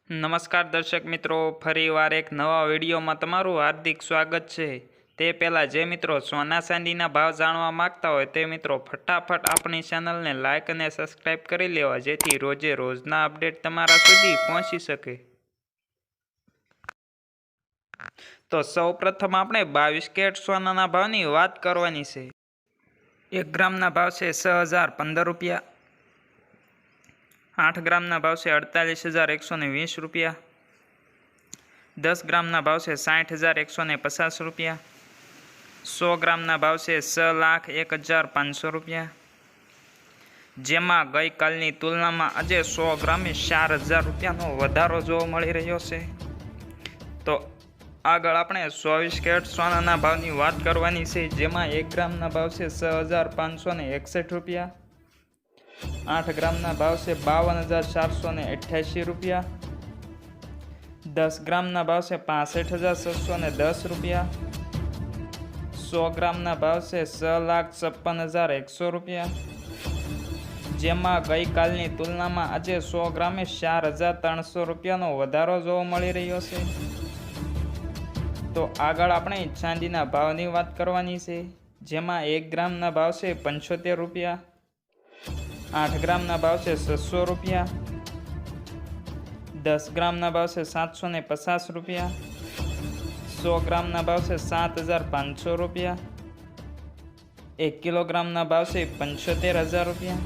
નમસ્કાર દર્શક મિત્રો, ફરીવાર એક નવા વિડીયોમાં તમારું હાર્દિક સ્વાગત છે। તે પહેલાં જે મિત્રો સોના ચાંદીના ભાવ જાણવા માગતા હોય તે મિત્રો ફટાફટ આપણી ચેનલને લાઇક અને સબસ્ક્રાઈબ કરી લેવા, જેથી રોજે રોજના અપડેટ તમારા સુધી પહોંચી શકે। તો સૌપ્રથમ આપણે 22 કેરેટ સોનાના ભાવની વાત કરવાની છે। 1 ગ્રામના ભાવ છે 6015 રૂપિયા। 8 ગ્રામના ભાવ છે 48,120 રૂપિયા। 10 ગ્રામના ભાવ છે 60,150 રૂપિયા। 100 ગ્રામના ભાવ છે 6,01,500 રૂપિયા, જેમાં ગઈકાલની તુલનામાં આજે 100 ગ્રામે 4,000 રૂપિયાનો વધારો જોવા મળી રહ્યો છે। તો આગળ આપણે 24 કેરેટ સોનાના ભાવની વાત કરવાની છે, જેમાં 1 ગ્રામના ભાવ છે 6,561 રૂપિયા। 8 ગ્રામના ભાવ છે 52,488 રૂપિયા। 10 ગ્રામના ભાવ છે 65,610 રૂપિયા। 100 ગ્રામના ભાવ છે 6,56,100 રૂપિયા, જેમાં ગઈકાલની તુલનામાં આજે 100 ગ્રામે 4,300 રૂપિયાનો વધારો જોવા મળી રહ્યો છે। તો આગળ આપણે ચાંદીના ભાવની વાત કરવાની છે, જેમાં 1 ગ્રામના ભાવ છે 75 રૂપિયા। 8 ગ્રામના ભાવ છે 600 રૂપિયા। 10 ગ્રામના ભાવ છે 750 રૂપિયા। 100 ગ્રામના ભાવ છે 7,500 રૂપિયા। 1 કિલોગ્રામના ભાવ છે 75,000 રૂપિયા।